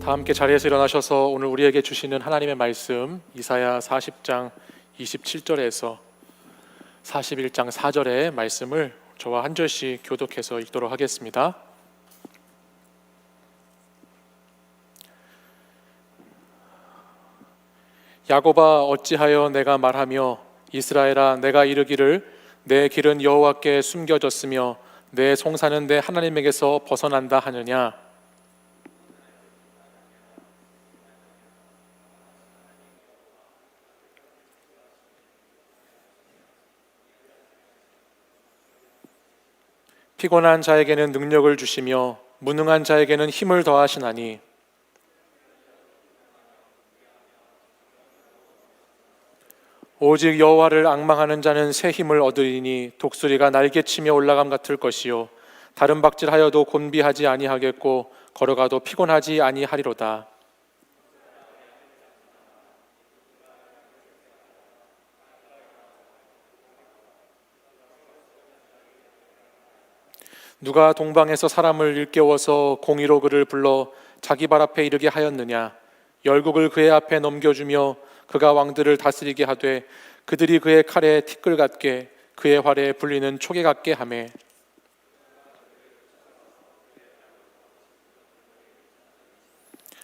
다 함께 자리에서 일어나셔서 오늘 우리에게 주시는 하나님의 말씀 이사야 40장 27절에서 41장 4절의 말씀을 저와 한 절씩 교독해서 읽도록 하겠습니다. 야곱아, 어찌하여 내가 말하며 이스라엘아, 내가 이르기를 내 길은 여호와께 숨겨졌으며 내 송사는 내 하나님에게서 벗어난다 하느냐? 피곤한 자에게는 능력을 주시며 무능한 자에게는 힘을 더하시나니 오직 여호와를 앙망하는 자는 새 힘을 얻으리니 독수리가 날개치며 올라감 같을 것이요 다른 박질하여도 곤비하지 아니하겠고 걸어가도 피곤하지 아니하리로다. 누가 동방에서 사람을 일깨워서 공의로 그를 불러 자기 발 앞에 이르게 하였느냐? 열국을 그의 앞에 넘겨주며 그가 왕들을 다스리게 하되 그들이 그의 칼에 티끌 같게 그의 활에 불리는 초계 같게 하매.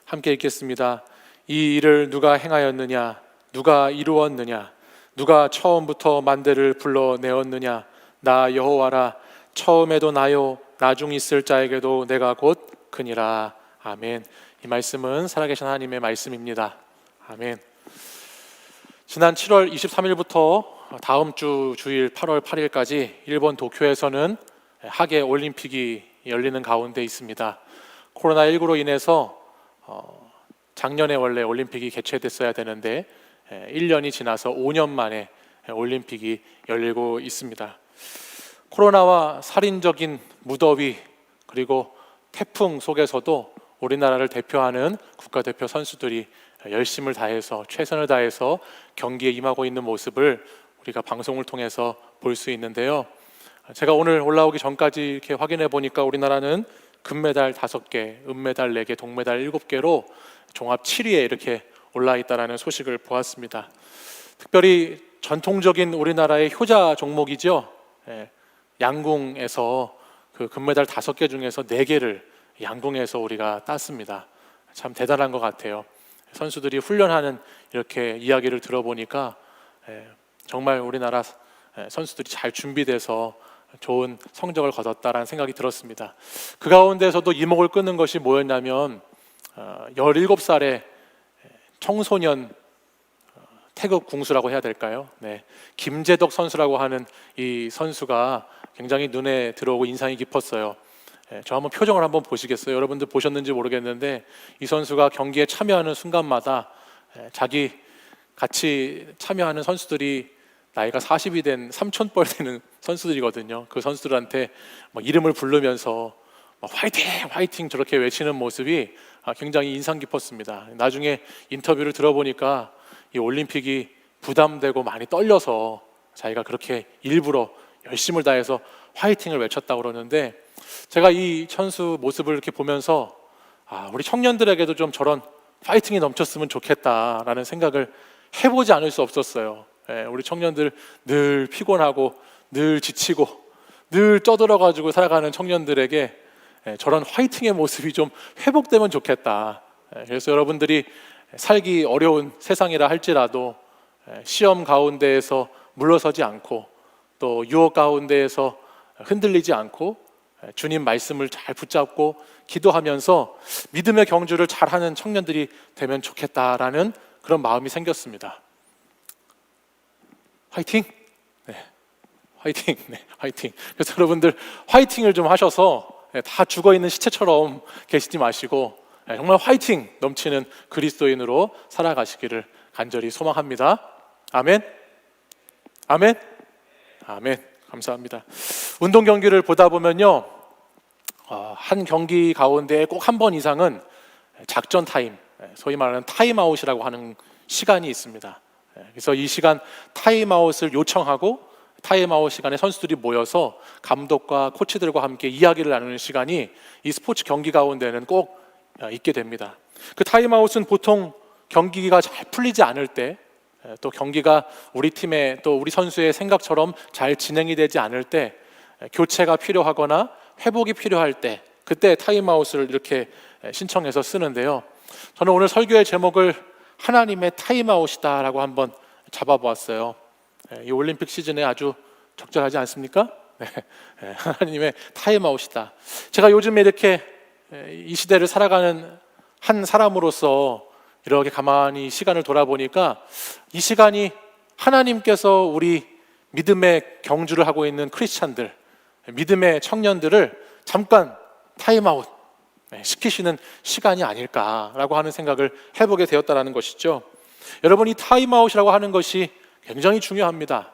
함께 읽겠습니다. 이 일을 누가 행하였느냐? 누가 이루었느냐? 누가 처음부터 만대를 불러내었느냐? 나 여호와라. 처음에도 나요 나중 있을 자에게도 내가 곧 그니라. 아멘. 이 말씀은 살아계신 하나님의 말씀입니다. 아멘. 지난 7월 23일부터 다음 주 주일 8월 8일까지 일본 도쿄에서는 하계 올림픽이 열리는 가운데 있습니다. 코로나19로 인해서 작년에 원래 올림픽이 개최됐어야 되는데 1년이 지나서 5년 만에 올림픽이 열리고 있습니다. 코로나와 살인적인 무더위 그리고 태풍 속에서도 우리나라를 대표하는 국가대표 선수들이 열심을 다해서 최선을 다해서 경기에 임하고 있는 모습을 우리가 방송을 통해서 볼 수 있는데요. 제가 오늘 올라오기 전까지 이렇게 확인해 보니까 우리나라는 금메달 5개, 은메달 4개, 동메달 7개로 종합 7위에 이렇게 올라 있다는 소식을 보았습니다. 특별히 전통적인 우리나라의 효자 종목이죠. 양궁에서 그 금메달 5개 중에서 4개를 양궁에서 우리가 땄습니다. 참 대단한 것 같아요. 선수들이 훈련하는 이렇게 이야기를 들어보니까 정말 우리나라 선수들이 잘 준비돼서 좋은 성적을 거뒀다라는 생각이 들었습니다. 그 가운데서도 이목을 끄는 것이 뭐였냐면 17살의 청소년 태극 궁수라고 해야 될까요? 김재덕 선수라고 하는 이 선수가 굉장히 눈에 들어오고 인상이 깊었어요. 저 한번 표정을 한번 보시겠어요? 여러분들 보셨는지 모르겠는데 이 선수가 경기에 참여하는 순간마다 자기 같이 참여하는 선수들이 나이가 40이 된 삼촌뻘 되는 선수들이거든요. 그 선수들한테 이름을 부르면서 화이팅! 화이팅! 저렇게 외치는 모습이 굉장히 인상 깊었습니다. 나중에 인터뷰를 들어보니까 이 올림픽이 부담되고 많이 떨려서 자기가 그렇게 일부러 열심을 다해서 화이팅을 외쳤다고 그러는데 제가 이 선수 모습을 이렇게 보면서 우리 청년들에게도 좀 저런 파이팅이 넘쳤으면 좋겠다라는 생각을 해보지 않을 수 없었어요. 우리 청년들 늘 피곤하고 늘 지치고 늘 쪄들어가지고 살아가는 청년들에게 저런 화이팅의 모습이 좀 회복되면 좋겠다. 그래서 여러분들이 살기 어려운 세상이라 할지라도 시험 가운데에서 물러서지 않고 또 유혹 가운데에서 흔들리지 않고 주님 말씀을 잘 붙잡고 기도하면서 믿음의 경주를 잘하는 청년들이 되면 좋겠다라는 그런 마음이 생겼습니다. 화이팅! 화이팅! 화이팅! 그래서 여러분들 화이팅을 좀 하셔서 다 죽어있는 시체처럼 계시지 마시고 정말 화이팅 넘치는 그리스도인으로 살아가시기를 간절히 소망합니다. 아멘. 아멘. 아멘. 감사합니다. 운동 경기를 보다 보면요, 한 경기 가운데 꼭 한 번 이상은 작전 타임, 소위 말하는 타임아웃이라고 하는 시간이 있습니다. 그래서 이 시간 타임아웃을 요청하고 타임아웃 시간에 선수들이 모여서 감독과 코치들과 함께 이야기를 나누는 시간이 이 스포츠 경기 가운데는 꼭 있게 됩니다. 그 타임아웃은 보통 경기가 잘 풀리지 않을 때, 또 경기가 우리 팀의 또 우리 선수의 생각처럼 잘 진행이 되지 않을 때, 교체가 필요하거나 회복이 필요할 때, 그때 타임아웃을 이렇게 신청해서 쓰는데요. 저는 오늘 설교의 제목을 하나님의 타임아웃이다라고 한번 잡아보았어요. 이 올림픽 시즌에 아주 적절하지 않습니까? 하나님의 타임아웃이다. 제가 요즘에 이렇게 이 시대를 살아가는 한 사람으로서 이렇게 가만히 시간을 돌아보니까 이 시간이 하나님께서 우리 믿음의 경주를 하고 있는 크리스찬들, 믿음의 청년들을 잠깐 타임아웃 시키시는 시간이 아닐까라고 하는 생각을 해보게 되었다는 것이죠. 여러분, 이 타임아웃이라고 하는 것이 굉장히 중요합니다.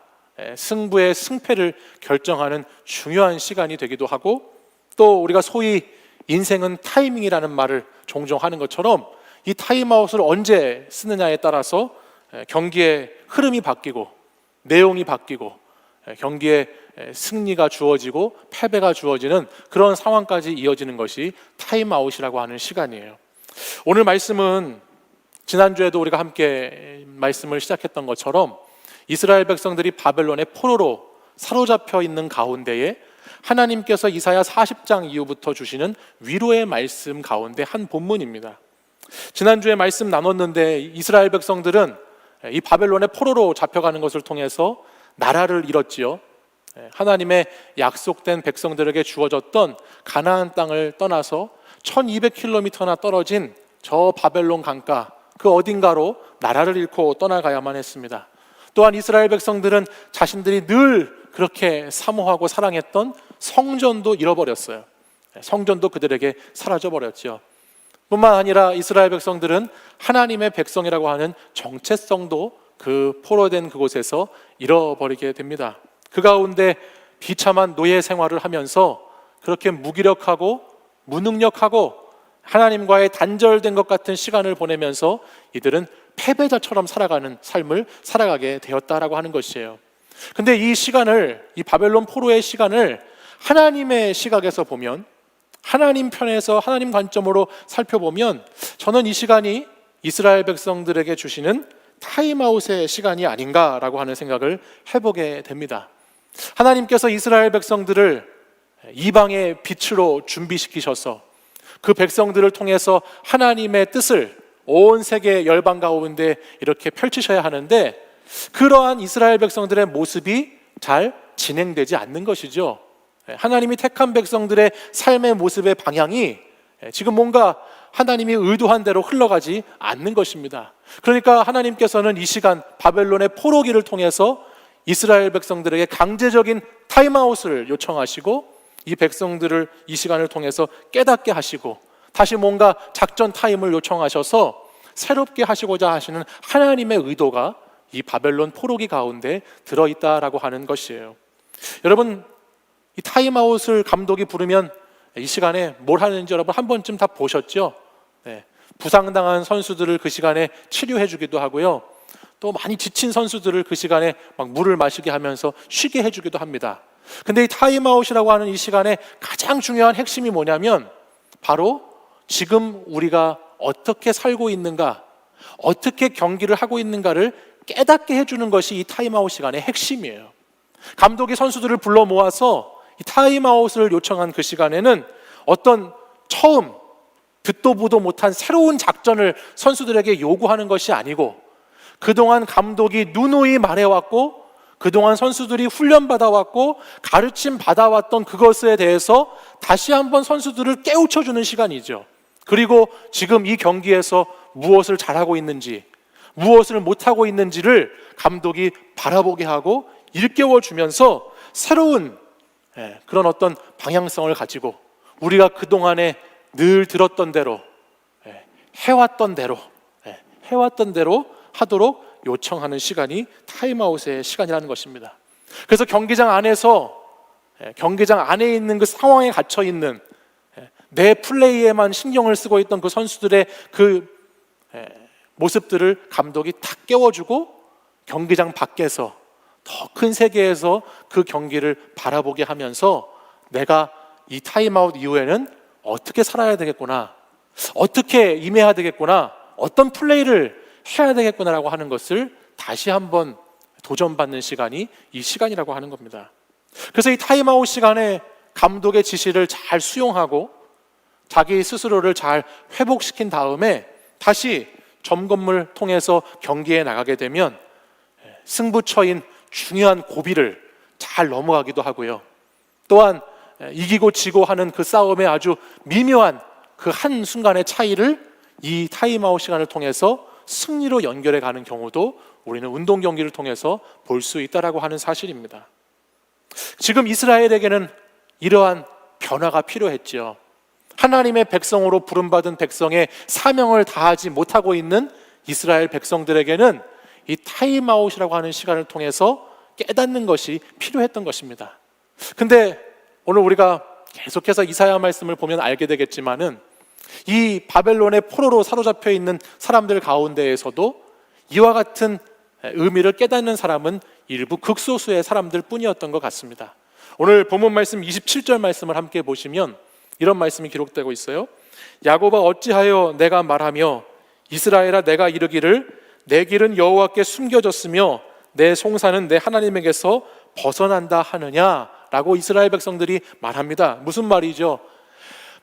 승부의 승패를 결정하는 중요한 시간이 되기도 하고, 또 우리가 소위 인생은 타이밍이라는 말을 종종 하는 것처럼 이 타임아웃을 언제 쓰느냐에 따라서 경기의 흐름이 바뀌고 내용이 바뀌고 경기의 승리가 주어지고 패배가 주어지는 그런 상황까지 이어지는 것이 타임아웃이라고 하는 시간이에요. 오늘 말씀은 지난주에도 우리가 함께 말씀을 시작했던 것처럼 이스라엘 백성들이 바벨론의 포로로 사로잡혀 있는 가운데에 하나님께서 이사야 40장 이후부터 주시는 위로의 말씀 가운데 한 본문입니다. 지난주에 말씀 나눴는데 이스라엘 백성들은 이 바벨론의 포로로 잡혀가는 것을 통해서 나라를 잃었지요. 하나님의 약속된 백성들에게 주어졌던 가나안 땅을 떠나서 1200km나 떨어진 저 바벨론 강가 그 어딘가로 나라를 잃고 떠나가야만 했습니다. 또한 이스라엘 백성들은 자신들이 늘 그렇게 사모하고 사랑했던 성전도 잃어버렸어요. 성전도 그들에게 사라져버렸죠. 뿐만 아니라 이스라엘 백성들은 하나님의 백성이라고 하는 정체성도 그 포로된 그곳에서 잃어버리게 됩니다. 그 가운데 비참한 노예 생활을 하면서 그렇게 무기력하고 무능력하고 하나님과의 단절된 것 같은 시간을 보내면서 이들은 패배자처럼 살아가는 삶을 살아가게 되었다라고 하는 것이에요. 근데 이 시간을, 이 바벨론 포로의 시간을 하나님의 시각에서 보면, 하나님 편에서 하나님 관점으로 살펴보면 저는 이 시간이 이스라엘 백성들에게 주시는 타임아웃의 시간이 아닌가라고 하는 생각을 해보게 됩니다. 하나님께서 이스라엘 백성들을 이방의 빛으로 준비시키셔서 그 백성들을 통해서 하나님의 뜻을 온 세계 열방 가운데 이렇게 펼치셔야 하는데, 그러한 이스라엘 백성들의 모습이 잘 진행되지 않는 것이죠. 하나님이 택한 백성들의 삶의 모습의 방향이 지금 뭔가 하나님이 의도한 대로 흘러가지 않는 것입니다. 그러니까 하나님께서는 이 시간 바벨론의 포로기를 통해서 이스라엘 백성들에게 강제적인 타임아웃을 요청하시고, 이 백성들을 이 시간을 통해서 깨닫게 하시고 다시 뭔가 작전 타임을 요청하셔서 새롭게 하시고자 하시는 하나님의 의도가 이 바벨론 포로기 가운데 들어있다라고 하는 것이에요. 여러분, 이 타임아웃을 감독이 부르면 이 시간에 뭘 하는지 여러분 한 번쯤 다 보셨죠? 부상당한 선수들을 그 시간에 치료해 주기도 하고요, 또 많이 지친 선수들을 그 시간에 막 물을 마시게 하면서 쉬게 해주기도 합니다. 근데 이 타임아웃이라고 하는 이 시간에 가장 중요한 핵심이 뭐냐면 바로 지금 우리가 어떻게 살고 있는가, 어떻게 경기를 하고 있는가를 깨닫게 해주는 것이 이 타임아웃 시간의 핵심이에요. 감독이 선수들을 불러 모아서 이 타임아웃을 요청한 그 시간에는 어떤 처음 듣도 보도 못한 새로운 작전을 선수들에게 요구하는 것이 아니고, 그동안 감독이 누누이 말해왔고 그동안 선수들이 훈련받아왔고 가르침 받아왔던 그것에 대해서 다시 한번 선수들을 깨우쳐주는 시간이죠. 그리고 지금 이 경기에서 무엇을 잘하고 있는지 무엇을 못하고 있는지를 감독이 바라보게 하고 일깨워주면서 새로운 그런 어떤 방향성을 가지고 우리가 그동안에 늘 들었던 대로 해왔던 대로 하도록 요청하는 시간이 타임아웃의 시간이라는 것입니다. 그래서 경기장 안에 있는 그 상황에 갇혀 있는 내 플레이에만 신경을 쓰고 있던 그 선수들의 그 모습들을 감독이 탁 깨워주고 경기장 밖에서 더 큰 세계에서 그 경기를 바라보게 하면서 내가 이 타임아웃 이후에는 어떻게 살아야 되겠구나, 어떻게 임해야 되겠구나, 어떤 플레이를 해야 되겠구나라고 하는 것을 다시 한번 도전받는 시간이 이 시간이라고 하는 겁니다. 그래서 이 타임아웃 시간에 감독의 지시를 잘 수용하고 자기 스스로를 잘 회복시킨 다음에 다시 점검을 통해서 경기에 나가게 되면 승부처인 중요한 고비를 잘 넘어가기도 하고요. 또한 이기고 지고 하는 그 싸움의 아주 미묘한 그 한순간의 차이를 이 타임아웃 시간을 통해서 승리로 연결해 가는 경우도 우리는 운동 경기를 통해서 볼 수 있다라고 하는 사실입니다. 지금 이스라엘에게는 이러한 변화가 필요했죠. 하나님의 백성으로 부름받은 백성의 사명을 다하지 못하고 있는 이스라엘 백성들에게는 이 타임아웃이라고 하는 시간을 통해서 깨닫는 것이 필요했던 것입니다. 근데 오늘 우리가 계속해서 이사야 말씀을 보면 알게 되겠지만은 이 바벨론의 포로로 사로잡혀 있는 사람들 가운데에서도 이와 같은 의미를 깨닫는 사람은 일부 극소수의 사람들 뿐이었던 것 같습니다. 오늘 본문 말씀 27절 말씀을 함께 보시면 이런 말씀이 기록되고 있어요. 야곱아 어찌하여 내가 말하며 이스라엘아 내가 이르기를 내 길은 여호와께 숨겨졌으며 내 송사는 내 하나님에게서 벗어난다 하느냐라고 이스라엘 백성들이 말합니다. 무슨 말이죠?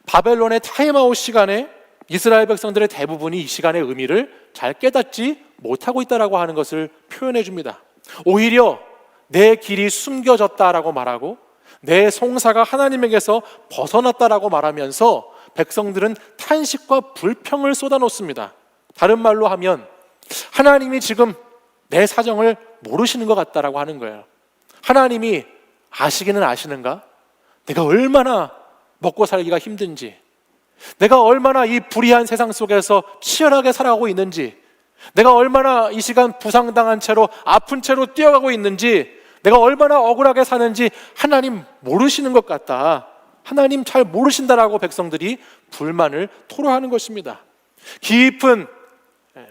바벨론의 타임아웃 시간에 이스라엘 백성들의 대부분이 이 시간의 의미를 잘 깨닫지 못하고 있다라고 하는 것을 표현해 줍니다. 오히려 내 길이 숨겨졌다라고 말하고 내 송사가 하나님에게서 벗어났다라고 말하면서 백성들은 탄식과 불평을 쏟아놓습니다. 다른 말로 하면 하나님이 지금 내 사정을 모르시는 것 같다라고 하는 거예요. 하나님이 아시기는 아시는가? 내가 얼마나 먹고 살기가 힘든지, 내가 얼마나 이 불의한 세상 속에서 치열하게 살아가고 있는지, 내가 얼마나 이 시간 부상당한 채로 아픈 채로 뛰어가고 있는지, 내가 얼마나 억울하게 사는지 하나님 모르시는 것 같다, 하나님 잘 모르신다라고 백성들이 불만을 토로하는 것입니다. 깊은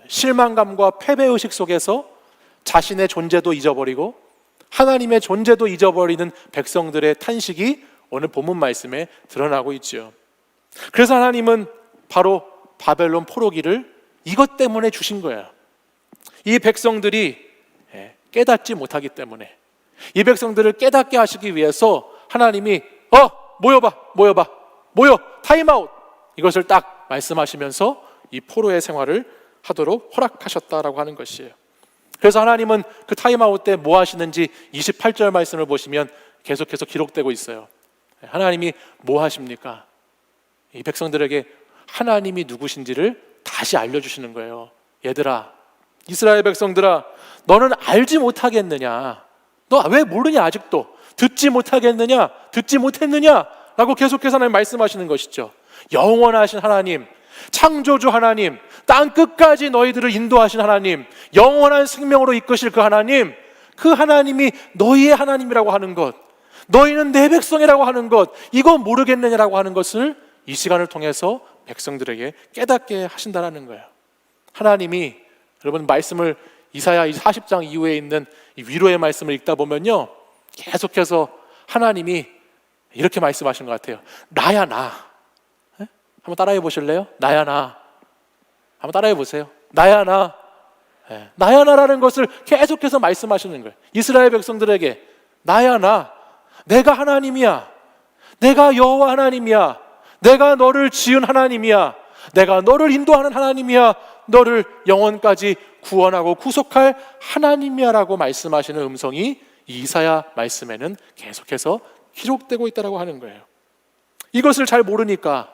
실망감과 패배의식 속에서 자신의 존재도 잊어버리고 하나님의 존재도 잊어버리는 백성들의 탄식이 오늘 본문 말씀에 드러나고 있죠. 그래서 하나님은 바로 바벨론 포로기를 이것 때문에 주신 거예요. 이 백성들이 깨닫지 못하기 때문에, 이 백성들을 깨닫게 하시기 위해서 하나님이 모여 타임아웃, 이것을 딱 말씀하시면서 이 포로의 생활을 하도록 허락하셨다라고 하는 것이에요. 그래서 하나님은 그 타임아웃 때 뭐 하시는지 28절 말씀을 보시면 계속해서 기록되고 있어요. 하나님이 뭐 하십니까? 이 백성들에게 하나님이 누구신지를 다시 알려주시는 거예요. 얘들아, 이스라엘 백성들아, 너는 알지 못하겠느냐? 너 왜 모르냐? 아직도 듣지 못하겠느냐? 듣지 못했느냐? 라고 계속해서 하나님 말씀하시는 것이죠. 영원하신 하나님, 창조주 하나님, 땅 끝까지 너희들을 인도하신 하나님, 영원한 생명으로 이끄실 그 하나님, 그 하나님이 너희의 하나님이라고 하는 것, 너희는 내 백성이라고 하는 것, 이거 모르겠느냐라고 하는 것을 이 시간을 통해서 백성들에게 깨닫게 하신다는 거예요. 하나님이, 여러분 말씀을 이사야 40장 이후에 있는 이 위로의 말씀을 읽다 보면요, 계속해서 하나님이 이렇게 말씀하시는 것 같아요. 나야 나. 한번 따라해 보실래요? 나야 나. 한번 따라해 보세요. 나야 나. 나야 나라는 것을 계속해서 말씀하시는 거예요. 이스라엘 백성들에게 나야 나. 내가 하나님이야. 내가 여호와 하나님이야. 내가 너를 지은 하나님이야. 내가 너를 인도하는 하나님이야. 너를 영원까지 구원하고 구속할 하나님이야 라고 말씀하시는 음성이 이사야 말씀에는 계속해서 기록되고 있다고 하는 거예요. 이것을 잘 모르니까,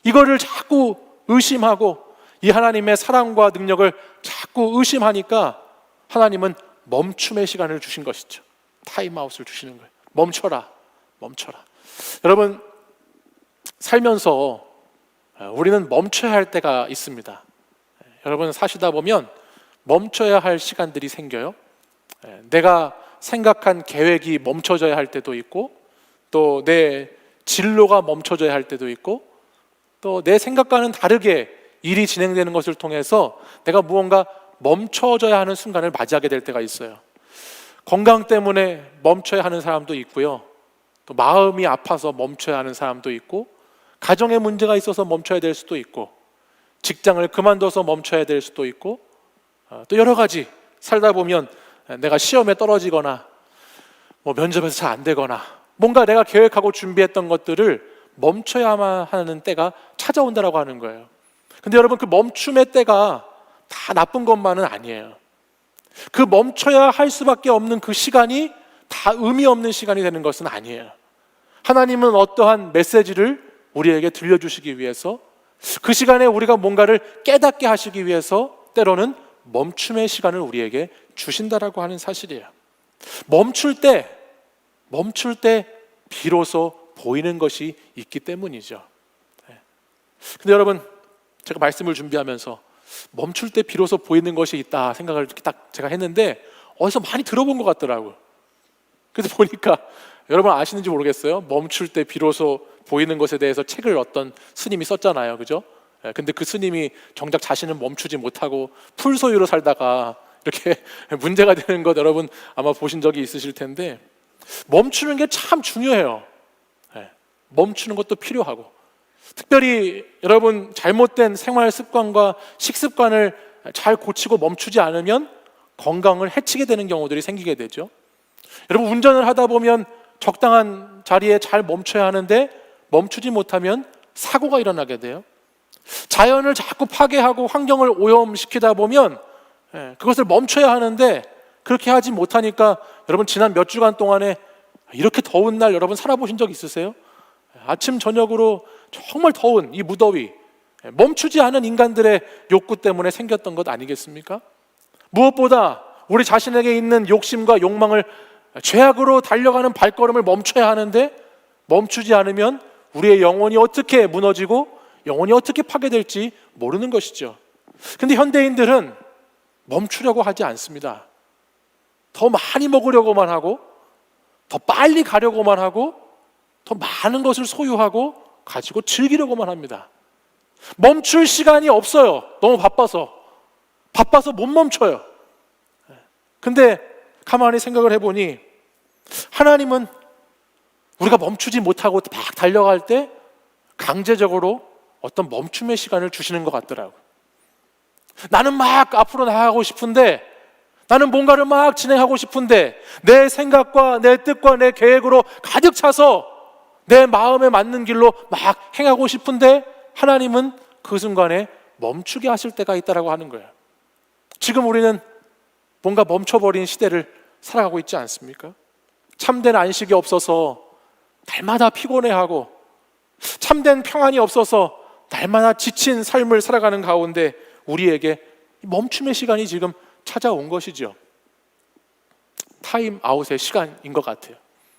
이거를 자꾸 의심하고 이 하나님의 사랑과 능력을 자꾸 의심하니까 하나님은 멈춤의 시간을 주신 것이죠. 타임아웃을 주시는 거예요. 멈춰라. 여러분, 살면서 우리는 멈춰야 할 때가 있습니다. 여러분 사시다 보면 멈춰야 할 시간들이 생겨요. 내가 생각한 계획이 멈춰져야 할 때도 있고, 또 내 진로가 멈춰져야 할 때도 있고, 또 내 생각과는 다르게 일이 진행되는 것을 통해서 내가 무언가 멈춰져야 하는 순간을 맞이하게 될 때가 있어요. 건강 때문에 멈춰야 하는 사람도 있고요, 또 마음이 아파서 멈춰야 하는 사람도 있고, 가정에 문제가 있어서 멈춰야 될 수도 있고, 직장을 그만둬서 멈춰야 될 수도 있고, 또 여러 가지 살다 보면 내가 시험에 떨어지거나 면접에서 잘 안 되거나 뭔가 내가 계획하고 준비했던 것들을 멈춰야만 하는 때가 찾아온다라고 하는 거예요. 근데 여러분, 그 멈춤의 때가 다 나쁜 것만은 아니에요. 그 멈춰야 할 수밖에 없는 그 시간이 다 의미 없는 시간이 되는 것은 아니에요. 하나님은 어떠한 메시지를 우리에게 들려주시기 위해서, 그 시간에 우리가 뭔가를 깨닫게 하시기 위해서 때로는 멈춤의 시간을 우리에게 주신다라고 하는 사실이에요. 멈출 때 비로소 보이는 것이 있기 때문이죠. 근데 여러분, 제가 말씀을 준비하면서 멈출 때 비로소 보이는 것이 있다 생각을 딱 제가 했는데 어디서 많이 들어본 것 같더라고요. 그래서 보니까 여러분 아시는지 모르겠어요. 멈출 때 비로소 보이는 것에 대해서 책을 어떤 스님이 썼잖아요, 그죠? 근데 그 스님이 정작 자신은 멈추지 못하고 풀소유로 살다가 이렇게 문제가 되는 것 여러분 아마 보신 적이 있으실 텐데, 멈추는 게 참 중요해요. 멈추는 것도 필요하고, 특별히 여러분 잘못된 생활 습관과 식습관을 잘 고치고 멈추지 않으면 건강을 해치게 되는 경우들이 생기게 되죠. 여러분, 운전을 하다 보면 적당한 자리에 잘 멈춰야 하는데 멈추지 못하면 사고가 일어나게 돼요. 자연을 자꾸 파괴하고 환경을 오염시키다 보면 그것을 멈춰야 하는데 그렇게 하지 못하니까 여러분, 지난 몇 주간 동안에 이렇게 더운 날 여러분 살아보신 적 있으세요? 아침 저녁으로 정말 더운 이 무더위, 멈추지 않은 인간들의 욕구 때문에 생겼던 것 아니겠습니까? 무엇보다 우리 자신에게 있는 욕심과 욕망을, 죄악으로 달려가는 발걸음을 멈춰야 하는데 멈추지 않으면 우리의 영혼이 어떻게 무너지고 영혼이 어떻게 파괴될지 모르는 것이죠. 근데 현대인들은 멈추려고 하지 않습니다. 더 많이 먹으려고만 하고, 더 빨리 가려고만 하고, 더 많은 것을 소유하고 가지고 즐기려고만 합니다. 멈출 시간이 없어요. 너무 바빠서 못 멈춰요. 근데 가만히 생각을 해보니 하나님은 우리가 멈추지 못하고 막 달려갈 때 강제적으로 어떤 멈춤의 시간을 주시는 것 같더라고요. 나는 막 앞으로 나아가고 싶은데, 나는 뭔가를 막 진행하고 싶은데 내 생각과 내 뜻과 내 계획으로 가득 차서 내 마음에 맞는 길로 막 행하고 싶은데 하나님은 그 순간에 멈추게 하실 때가 있다라고 하는 거예요. 지금 우리는 뭔가 멈춰버린 시대를 살아가고 있지 않습니까? 참된 안식이 없어서 날마다 피곤해하고, 참된 평안이 없어서 날마다 지친 삶을 살아가는 가운데 우리에게 멈춤의 시간이 지금 찾아온 것이죠. 타임 아웃의 시간인 것 같아요.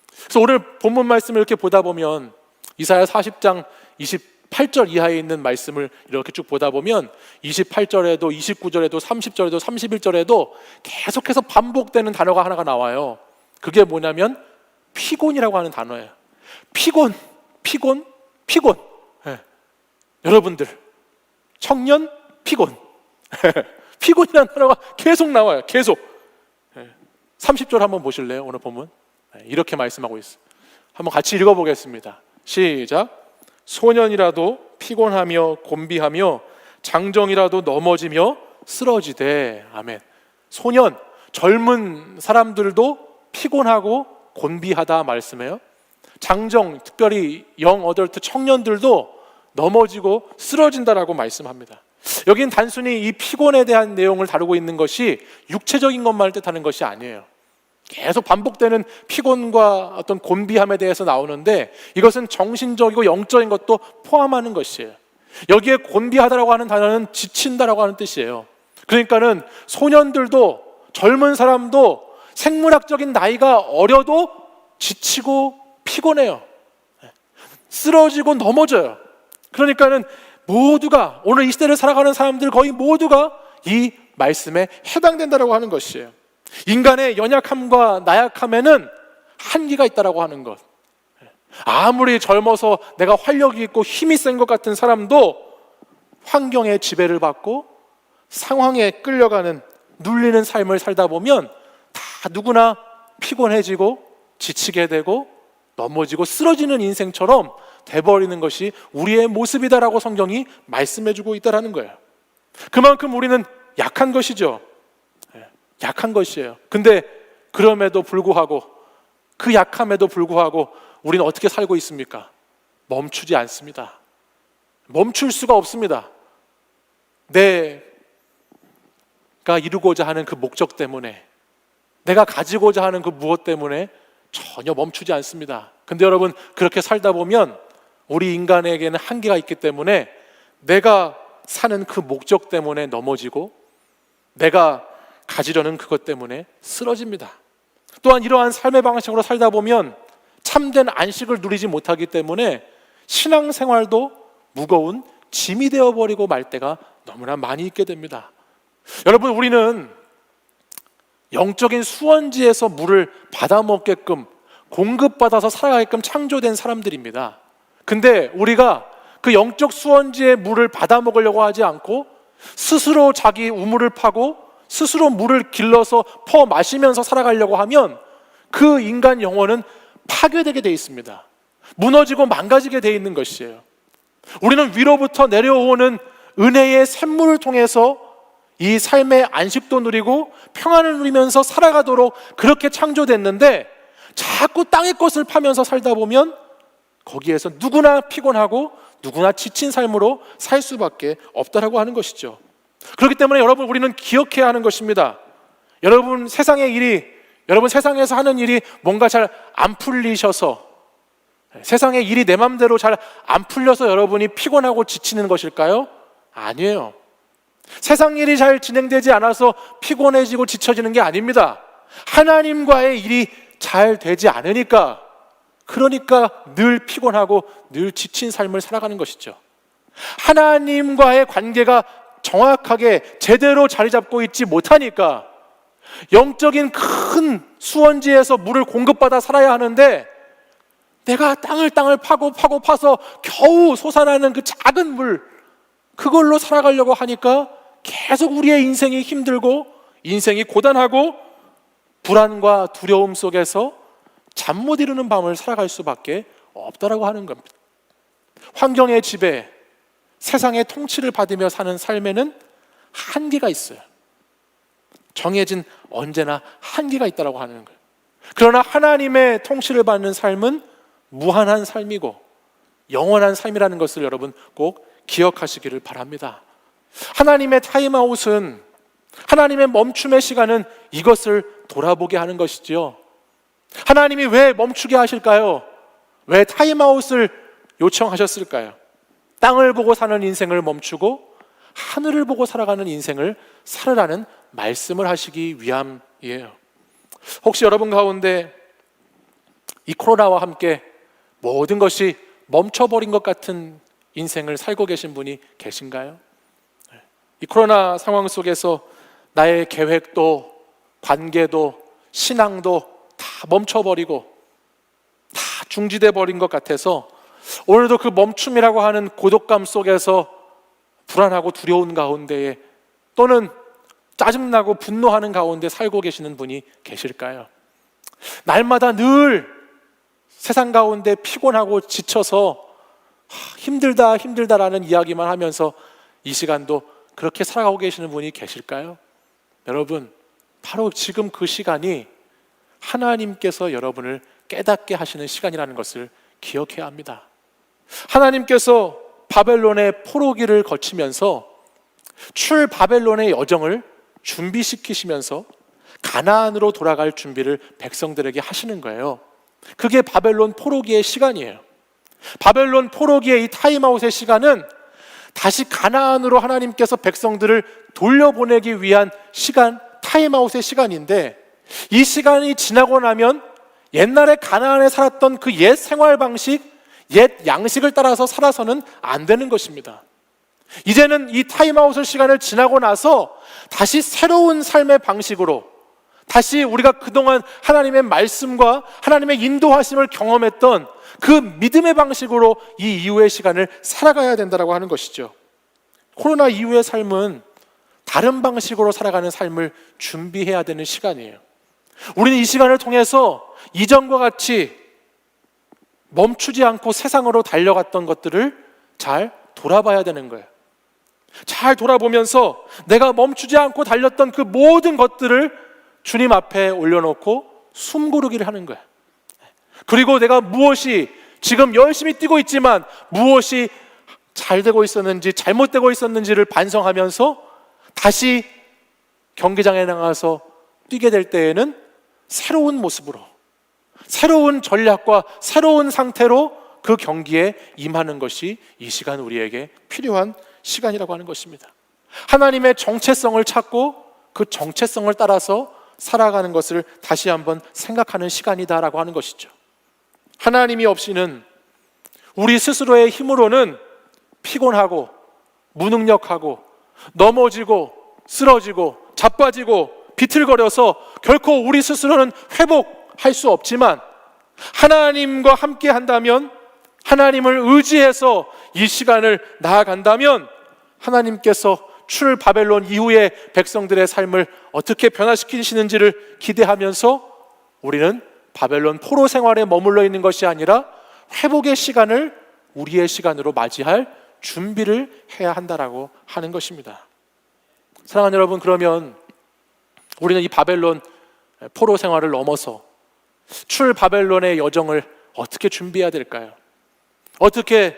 그래서 오늘 본문 말씀을 이렇게 보다 보면 이사야 40장 28절 이하에 있는 말씀을 이렇게 쭉 보다 보면 28절에도 29절에도 30절에도 31절에도 계속해서 반복되는 단어가 하나가 나와요. 그게 뭐냐면 피곤이라고 하는 단어예요. 피곤. 여러분들, 청년 피곤. 피곤이라는 단어가 계속 나와요. 계속. 30절 한번 보실래요? 오늘 본문 이렇게 말씀하고 있어요. 한번 같이 읽어보겠습니다. 시작. 소년이라도 피곤하며 곤비하며 장정이라도 넘어지며 쓰러지되. 아멘. 소년, 젊은 사람들도 피곤하고 곤비하다 말씀해요. 장정, 특별히 영 어덜트 청년들도 넘어지고 쓰러진다라고 말씀합니다. 여긴 단순히 이 피곤에 대한 내용을 다루고 있는 것이 육체적인 것만을 뜻하는 것이 아니에요. 계속 반복되는 피곤과 어떤 곤비함에 대해서 나오는데 이것은 정신적이고 영적인 것도 포함하는 것이에요. 여기에 곤비하다라고 하는 단어는 지친다라고 하는 뜻이에요. 그러니까는 소년들도 젊은 사람도 생물학적인 나이가 어려도 지치고 피곤해요. 쓰러지고 넘어져요. 그러니까는 모두가, 오늘 이 시대를 살아가는 사람들 거의 모두가 이 말씀에 해당된다라고 하는 것이에요. 인간의 연약함과 나약함에는 한계가 있다라고 하는 것. 아무리 젊어서 내가 활력이 있고 힘이 센 것 같은 사람도 환경의 지배를 받고 상황에 끌려가는, 눌리는 삶을 살다 보면 다 누구나 피곤해지고 지치게 되고 넘어지고 쓰러지는 인생처럼 돼버리는 것이 우리의 모습이다라고 성경이 말씀해주고 있다라는 거예요. 그만큼 우리는 약한 것이죠. 약한 것이에요. 근데 그럼에도 불구하고, 그 약함에도 불구하고 우리는 어떻게 살고 있습니까? 멈추지 않습니다. 멈출 수가 없습니다. 내가 이루고자 하는 그 목적 때문에, 내가 가지고자 하는 그 무엇 때문에 전혀 멈추지 않습니다. 근데 여러분, 그렇게 살다 보면 우리 인간에게는 한계가 있기 때문에 내가 사는 그 목적 때문에 넘어지고, 내가 가지려는 그것 때문에 쓰러집니다. 또한 이러한 삶의 방식으로 살다 보면 참된 안식을 누리지 못하기 때문에 신앙생활도 무거운 짐이 되어버리고 말 때가 너무나 많이 있게 됩니다. 여러분, 우리는 영적인 수원지에서 물을 받아먹게끔, 공급받아서 살아가게끔 창조된 사람들입니다. 근데 우리가 그 영적 수원지의 물을 받아먹으려고 하지 않고 스스로 자기 우물을 파고 스스로 물을 길러서 퍼 마시면서 살아가려고 하면 그 인간 영혼은 파괴되게 돼 있습니다. 무너지고 망가지게 돼 있는 것이에요. 우리는 위로부터 내려오는 은혜의 샘물을 통해서 이 삶의 안식도 누리고 평안을 누리면서 살아가도록 그렇게 창조됐는데, 자꾸 땅의 것을 파면서 살다 보면 거기에서 누구나 피곤하고 누구나 지친 삶으로 살 수밖에 없다라고 하는 것이죠. 그렇기 때문에 여러분, 우리는 기억해야 하는 것입니다. 여러분, 세상의 일이, 여러분 세상에서 하는 일이 뭔가 잘 안 풀리셔서, 세상의 일이 내 맘대로 잘 안 풀려서 여러분이 피곤하고 지치는 것일까요? 아니에요. 세상 일이 잘 진행되지 않아서 피곤해지고 지쳐지는 게 아닙니다. 하나님과의 일이 잘 되지 않으니까, 그러니까 늘 피곤하고 늘 지친 삶을 살아가는 것이죠. 하나님과의 관계가 정확하게 제대로 자리 잡고 있지 못하니까 영적인 큰 수원지에서 물을 공급받아 살아야 하는데, 내가 땅을 파서 겨우 솟아나는 그 작은 물, 그걸로 살아가려고 하니까 계속 우리의 인생이 힘들고 인생이 고단하고 불안과 두려움 속에서 잠 못 이루는 밤을 살아갈 수밖에 없다라고 하는 겁니다. 환경의 지배, 세상의 통치를 받으며 사는 삶에는 한계가 있어요. 정해진 언제나 한계가 있다라고 하는 거예요. 그러나 하나님의 통치를 받는 삶은 무한한 삶이고 영원한 삶이라는 것을 여러분 꼭 기억하시기를 바랍니다. 하나님의 타임아웃은, 하나님의 멈춤의 시간은 이것을 돌아보게 하는 것이지요. 하나님이 왜 멈추게 하실까요? 왜 타임아웃을 요청하셨을까요? 땅을 보고 사는 인생을 멈추고 하늘을 보고 살아가는 인생을 살으라는 말씀을 하시기 위함이에요. 혹시 여러분 가운데 이 코로나와 함께 모든 것이 멈춰버린 것 같은 인생을 살고 계신 분이 계신가요? 이 코로나 상황 속에서 나의 계획도, 관계도, 신앙도 다 멈춰버리고 다 중지돼 버린 것 같아서 오늘도 그 멈춤이라고 하는 고독감 속에서 불안하고 두려운 가운데에, 또는 짜증나고 분노하는 가운데 살고 계시는 분이 계실까요? 날마다 늘 세상 가운데 피곤하고 지쳐서 힘들다라는 이야기만 하면서 이 시간도 그렇게 살아가고 계시는 분이 계실까요? 여러분, 바로 지금 그 시간이 하나님께서 여러분을 깨닫게 하시는 시간이라는 것을 기억해야 합니다. 하나님께서 바벨론의 포로기를 거치면서 출바벨론의 여정을 준비시키시면서 가나안으로 돌아갈 준비를 백성들에게 하시는 거예요. 그게 바벨론 포로기의 시간이에요. 바벨론 포로기의 이 타임아웃의 시간은 다시 가나안으로 하나님께서 백성들을 돌려보내기 위한 시간, 타임아웃의 시간인데, 이 시간이 지나고 나면 옛날에 가나안에 살았던 그 옛 생활 방식, 옛 양식을 따라서 살아서는 안 되는 것입니다. 이제는 이 타임아웃의 시간을 지나고 나서 다시 새로운 삶의 방식으로, 다시 우리가 그동안 하나님의 말씀과 하나님의 인도하심을 경험했던 그 믿음의 방식으로 이 이후의 시간을 살아가야 된다고 하는 것이죠. 코로나 이후의 삶은 다른 방식으로 살아가는 삶을 준비해야 되는 시간이에요. 우리는 이 시간을 통해서 이전과 같이 멈추지 않고 세상으로 달려갔던 것들을 잘 돌아봐야 되는 거예요. 잘 돌아보면서 내가 멈추지 않고 달렸던 그 모든 것들을 주님 앞에 올려놓고 숨고르기를 하는 거예요. 그리고 내가 무엇이 지금 열심히 뛰고 있지만 무엇이 잘 되고 있었는지 잘못되고 있었는지를 반성하면서 다시 경기장에 나가서 뛰게 될 때에는 새로운 모습으로, 새로운 전략과 새로운 상태로 그 경기에 임하는 것이 이 시간 우리에게 필요한 시간이라고 하는 것입니다. 하나님의 정체성을 찾고 그 정체성을 따라서 살아가는 것을 다시 한번 생각하는 시간이다라고 하는 것이죠. 하나님이 없이는 우리 스스로의 힘으로는 피곤하고 무능력하고 넘어지고 쓰러지고 자빠지고 비틀거려서 결코 우리 스스로는 회복할 수 없지만, 하나님과 함께 한다면, 하나님을 의지해서 이 시간을 나아간다면 하나님께서 출 바벨론 이후의 백성들의 삶을 어떻게 변화시키시는지를 기대하면서 우리는 바벨론 포로 생활에 머물러 있는 것이 아니라 회복의 시간을 우리의 시간으로 맞이할 준비를 해야 한다라고 하는 것입니다. 사랑하는 여러분, 그러면 우리는 이 바벨론 포로 생활을 넘어서 출 바벨론의 여정을 어떻게 준비해야 될까요? 어떻게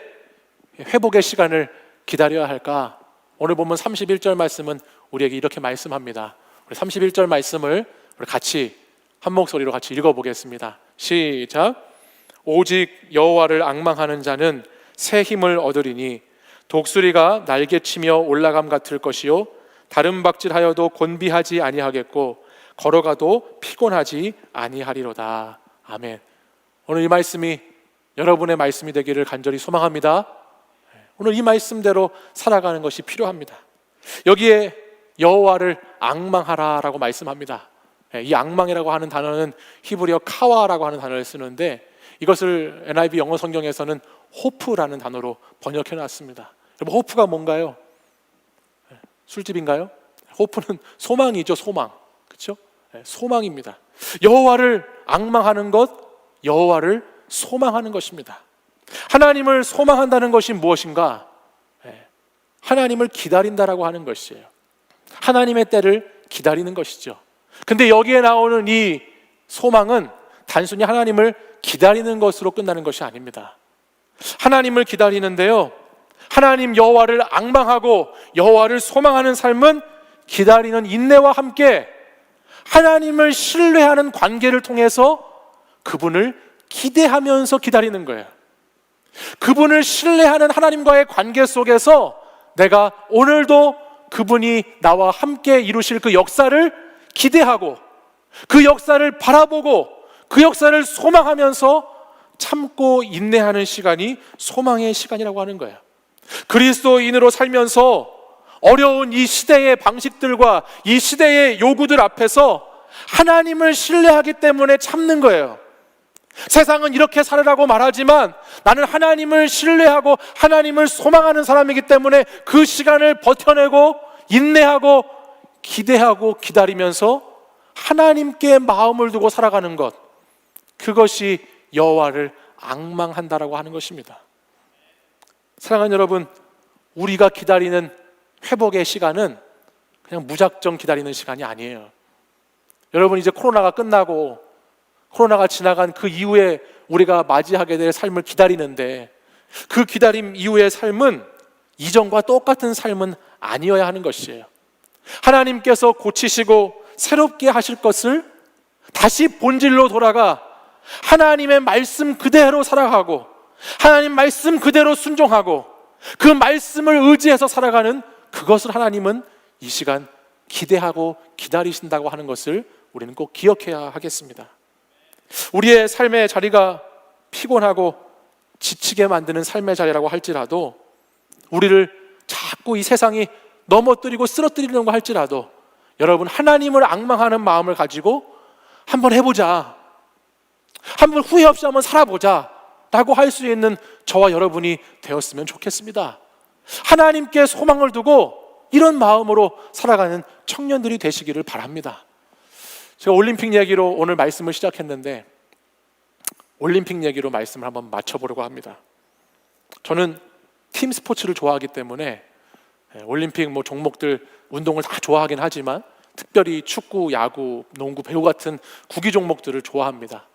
회복의 시간을 기다려야 할까? 오늘 보면 31절 말씀은 우리에게 이렇게 말씀합니다. 우리 31절 말씀을 우리 같이 한 목소리로 같이 읽어보겠습니다. 시작. 오직 여호와를 앙망하는 자는 새 힘을 얻으리니 독수리가 날개치며 올라감 같을 것이요 다른 박질하여도 곤비하지 아니하겠고 걸어가도 피곤하지 아니하리로다. 아멘. 오늘 이 말씀이 여러분의 말씀이 되기를 간절히 소망합니다. 오늘 이 말씀대로 살아가는 것이 필요합니다. 여기에 여호와를 앙망하라라고 말씀합니다. 이 앙망이라고 하는 단어는 히브리어 카와라고 하는 단어를 쓰는데, 이것을 NIV 영어 성경에서는 호프라는 단어로 번역해 놨습니다. 여러분, 호프가 뭔가요? 술집인가요? 호프는 소망이죠. 소망. 그렇죠? 소망입니다. 여호와를 앙망하는 것, 여호와를 소망하는 것입니다. 하나님을 소망한다는 것이 무엇인가? 하나님을 기다린다라고 하는 것이에요. 하나님의 때를 기다리는 것이죠. 근데 여기에 나오는 이 소망은 단순히 하나님을 기다리는 것으로 끝나는 것이 아닙니다. 하나님을 기다리는데요, 하나님 여호와를 앙망하고 여호와를 소망하는 삶은 기다리는 인내와 함께 하나님을 신뢰하는 관계를 통해서 그분을 기대하면서 기다리는 거예요. 그분을 신뢰하는 하나님과의 관계 속에서 내가 오늘도 그분이 나와 함께 이루실 그 역사를 기대하고 그 역사를 바라보고 그 역사를 소망하면서 참고 인내하는 시간이 소망의 시간이라고 하는 거예요. 그리스도인으로 살면서 어려운 이 시대의 방식들과 이 시대의 요구들 앞에서 하나님을 신뢰하기 때문에 참는 거예요. 세상은 이렇게 살으라고 말하지만 나는 하나님을 신뢰하고 하나님을 소망하는 사람이기 때문에 그 시간을 버텨내고 인내하고 기대하고 기다리면서 하나님께 마음을 두고 살아가는 것, 그것이 여호와를 앙망한다라고 하는 것입니다. 사랑하는 여러분, 우리가 기다리는 회복의 시간은 그냥 무작정 기다리는 시간이 아니에요. 여러분, 이제 코로나가 끝나고 코로나가 지나간 그 이후에 우리가 맞이하게 될 삶을 기다리는데, 그 기다림 이후의 삶은 이전과 똑같은 삶은 아니어야 하는 것이에요. 하나님께서 고치시고 새롭게 하실 것을 다시 본질로 돌아가 하나님의 말씀 그대로 살아가고 하나님 말씀 그대로 순종하고 그 말씀을 의지해서 살아가는 그것을 하나님은 이 시간 기대하고 기다리신다고 하는 것을 우리는 꼭 기억해야 하겠습니다. 우리의 삶의 자리가 피곤하고 지치게 만드는 삶의 자리라고 할지라도, 우리를 자꾸 이 세상이 넘어뜨리고 쓰러뜨리려고 할지라도, 여러분, 하나님을 앙망하는 마음을 가지고 한번 해보자, 한번 후회 없이 한번 살아보자 라고 할 수 있는 저와 여러분이 되었으면 좋겠습니다. 하나님께 소망을 두고 이런 마음으로 살아가는 청년들이 되시기를 바랍니다. 제가 올림픽 얘기로 오늘 말씀을 시작했는데, 올림픽 얘기로 말씀을 한번 맞춰보려고 합니다. 저는 팀 스포츠를 좋아하기 때문에 올림픽 종목들, 운동을 다 좋아하긴 하지만 특별히 축구, 야구, 농구, 배구 같은 구기 종목들을 좋아합니다.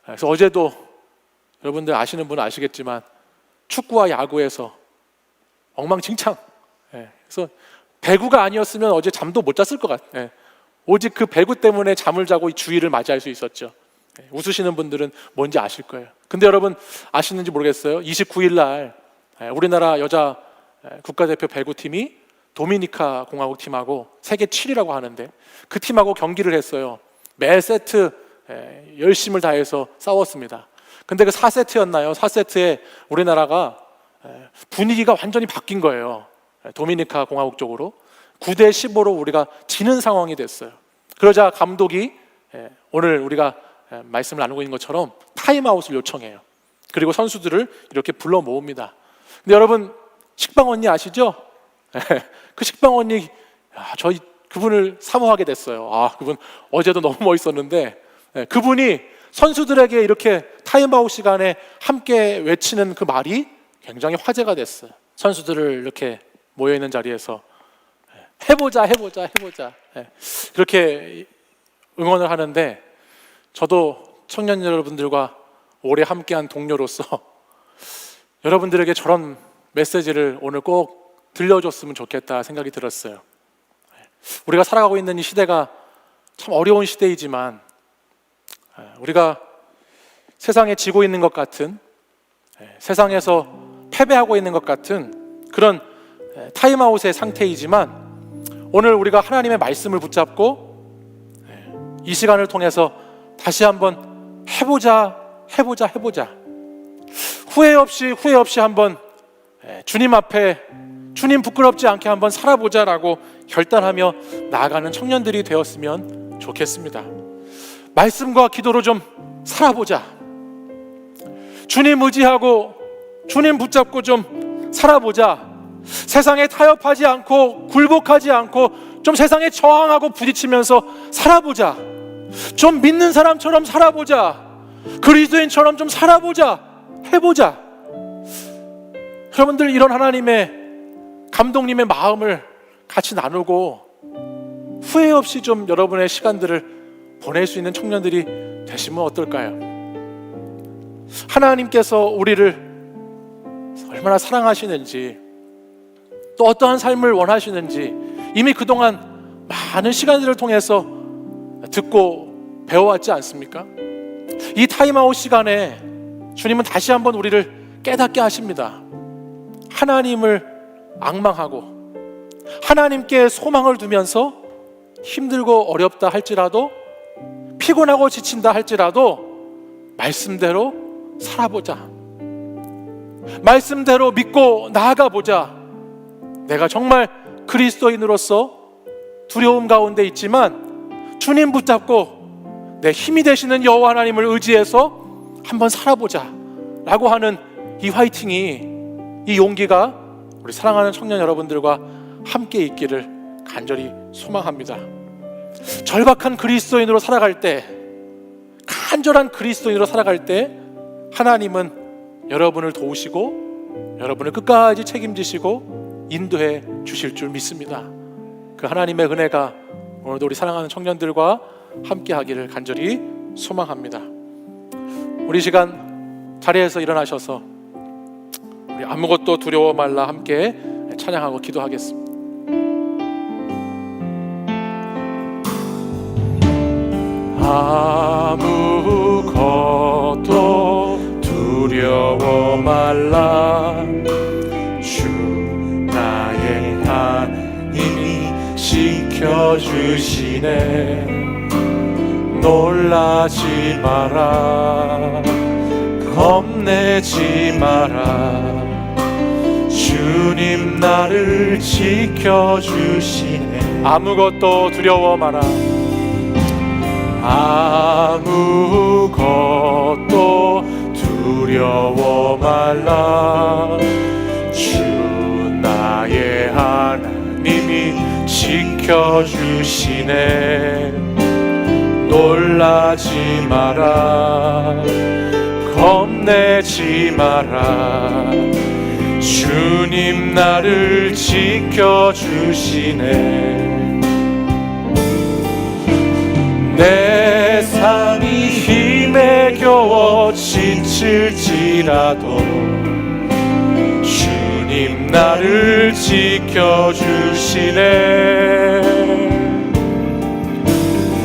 그래서 어제도 여러분들 아시는 분은 아시겠지만 축구와 야구에서 엉망진창. 그래서 배구가 아니었으면 어제 잠도 못 잤을 것 같아요. 오직 그 배구 때문에 잠을 자고 이 주의를 맞이할 수 있었죠. 웃으시는 분들은 뭔지 아실 거예요. 근데 여러분 아시는지 모르겠어요. 29일 날 우리나라 여자 국가대표 배구팀이 도미니카 공화국 팀하고 세계 7위라고 하는데 그 팀하고 경기를 했어요. 매 세트 열심을 다해서 싸웠습니다. 근데 그 4세트였나요? 4세트에 우리나라가 분위기가 완전히 바뀐 거예요. 도미니카 공화국 쪽으로 9대 15로 우리가 지는 상황이 됐어요. 그러자 감독이 오늘 우리가 말씀을 나누고 있는 것처럼 타임아웃을 요청해요. 그리고 선수들을 이렇게 불러 모읍니다. 근데 여러분 식빵 언니 아시죠? 그 식빵 언니, 저희 그분을 사모하게 됐어요. 그분 어제도 너무 멋있었는데 그분이 선수들에게 이렇게 타임아웃 시간에 함께 외치는 그 말이 굉장히 화제가 됐어요. 선수들을 이렇게 모여있는 자리에서 해보자 그렇게 응원을 하는데 저도 청년 여러분들과 오래 함께한 동료로서 여러분들에게 저런 메시지를 오늘 꼭 들려줬으면 좋겠다 생각이 들었어요. 우리가 살아가고 있는 이 시대가 참 어려운 시대이지만 우리가 세상에 지고 있는 것 같은, 세상에서 패배하고 있는 것 같은 그런 타임아웃의 상태이지만 오늘 우리가 하나님의 말씀을 붙잡고 이 시간을 통해서 다시 한번 해보자 후회 없이 한번 주님 앞에 주님 부끄럽지 않게 한번 살아보자라고 결단하며 나아가는 청년들이 되었으면 좋겠습니다. 말씀과 기도로 좀 살아보자. 주님 의지하고 주님 붙잡고 좀 살아보자. 세상에 타협하지 않고 굴복하지 않고 좀 세상에 저항하고 부딪히면서 살아보자. 좀 믿는 사람처럼 살아보자. 그리스도인처럼 좀 살아보자. 해보자. 여러분들 이런 하나님의 감독님의 마음을 같이 나누고 후회 없이 좀 여러분의 시간들을 보낼 수 있는 청년들이 되시면 어떨까요? 하나님께서 우리를 얼마나 사랑하시는지 또 어떠한 삶을 원하시는지 이미 그동안 많은 시간들을 통해서 듣고 배워왔지 않습니까? 이 타임아웃 시간에 주님은 다시 한번 우리를 깨닫게 하십니다. 하나님을 앙망하고 하나님께 소망을 두면서 힘들고 어렵다 할지라도 피곤하고 지친다 할지라도 말씀대로 살아보자. 말씀대로 믿고 나아가보자. 내가 정말 그리스도인으로서 두려움 가운데 있지만 주님 붙잡고 내 힘이 되시는 여호와 하나님을 의지해서 한번 살아보자 라고 하는 이 화이팅이, 이 용기가 우리 사랑하는 청년 여러분들과 함께 있기를 간절히 소망합니다. 절박한 그리스도인으로 살아갈 때, 간절한 그리스도인으로 살아갈 때 하나님은 여러분을 도우시고 여러분을 끝까지 책임지시고 인도해 주실 줄 믿습니다. 그 하나님의 은혜가 오늘도 우리 사랑하는 청년들과 함께 하기를 간절히 소망합니다. 우리 시간 자리에서 일어나셔서 우리 아무것도 두려워 말라 함께 찬양하고 기도하겠습니다. 아무것도 두려워 말라. 주 나의 하나님이 지켜주시네. 놀라지 마라. 겁내지 마라. 주님 나를 지켜주시네. 아무것도 두려워 마라. 아무것도 두려워 말라. 주 나의 하나님이 지켜주시네. 놀라지 마라. 겁내지 마라. 주님 나를 지켜주시네. 내 삶이 힘에 겨워 지칠지라도 주님 나를 지켜주시네.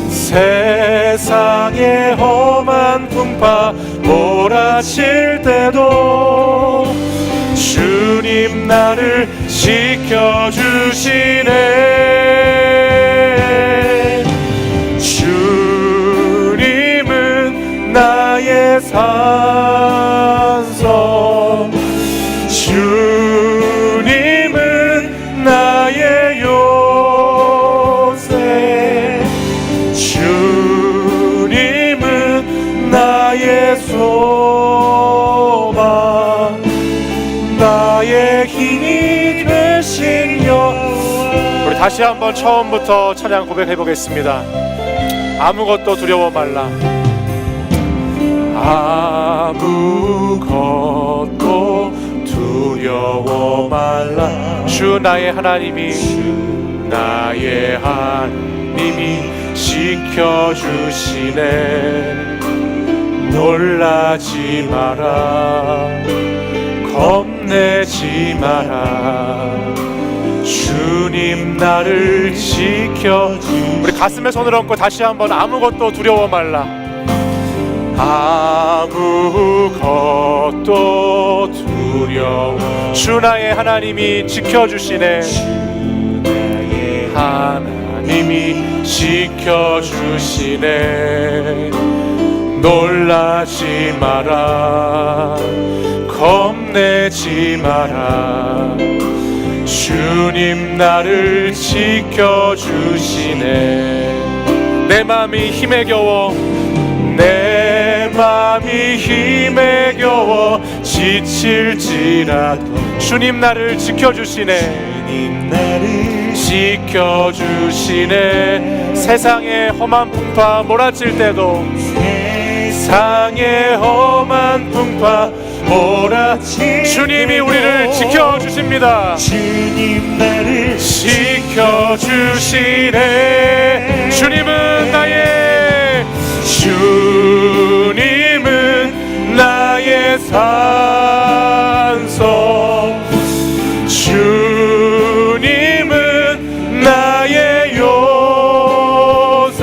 세상의 험한 풍파 몰아칠 때도 주님 나를 지켜주시네. 주님은 나의 산성, 주님은 나의 요새, 주님은 나의 소망, 나의 힘이 되신 여호와. 우리 다시 한번 처음부터 찬양 고백해 보겠습니다. 아무것도 두려워 말라. 아무것도 두려워 말라. 주 나의 하나님이, 주 나의 하나님이 지켜주시네. 놀라지 마라. 겁내지 마라. 주님 나를 지켜주. 우리 가슴에 손을 얹고 다시 한번 아무것도 두려워 말라. 아무것도 두려워. 주 나의 하나님이 지켜주시네. 주 나의 하나님이 지켜주시네. 놀라지 마라. 겁내지 마라. 주님 나를 지켜주시네. 내 맘이 힘에 겨워, 내 맘이 힘에 겨워 지칠지라도 주님 나를 지켜주시네. 주님 나를 지켜주시네. 세상의 험한 풍파 몰아칠 때도, 세상의 험한 풍파 몰아칠 주님이 우리를 지켜주십니다. 주님 나를 지켜주시네. 주님은 나의, 주님은 나의 산성, 주님은 나의 요새,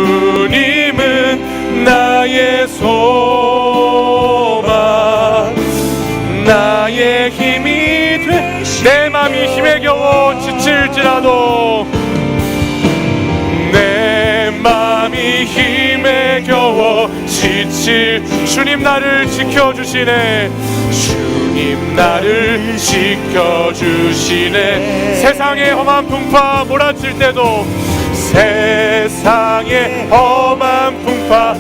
주님은 나의 소망, 나의 힘이 돼. 내 맘이 힘에 겨워 지칠지라도, 내 맘이 힘에 겨워 지칠 주님 나를 지켜주시네. 주님 나를 지켜주시네. 세상의 험한 풍파 몰아칠 때도, 세상의 험한 풍파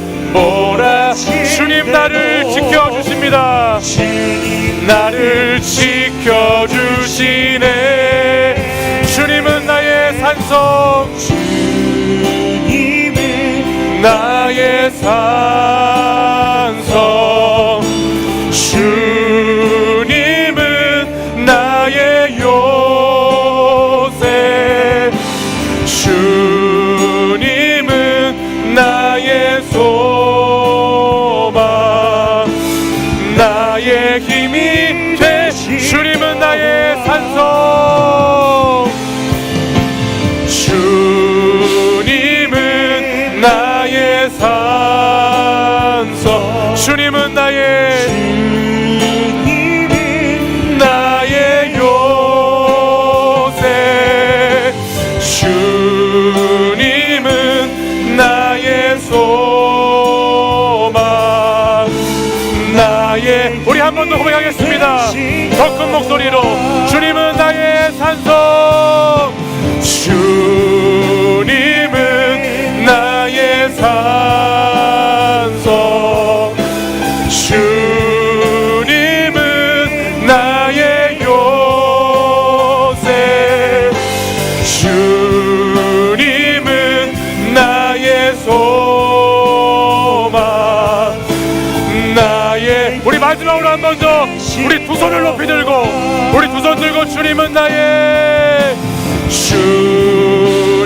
주님 나를 지켜주십니다. 나를 지켜주시네. 주님은 나의 산성, 주님은 나의 산성, 주님은 나의 요새, 주님은 나의 소망, 나의 힘이 돼. 주님은 나의 산성, 주님은 나의 산성, 주님은 나의, 주님은 나의 요새, 주님은 나의 소망, 나의. 우리 한 번 더 고백하겠습니다. 더 큰 목소리로. 주님은 나의 산성, 주님은 나의 산성, 주님은 나의 요새, 주님은 나의 소망, 우리 두 손을 높이 들고, 우리 두 손 들고 주님은 나의, 주님은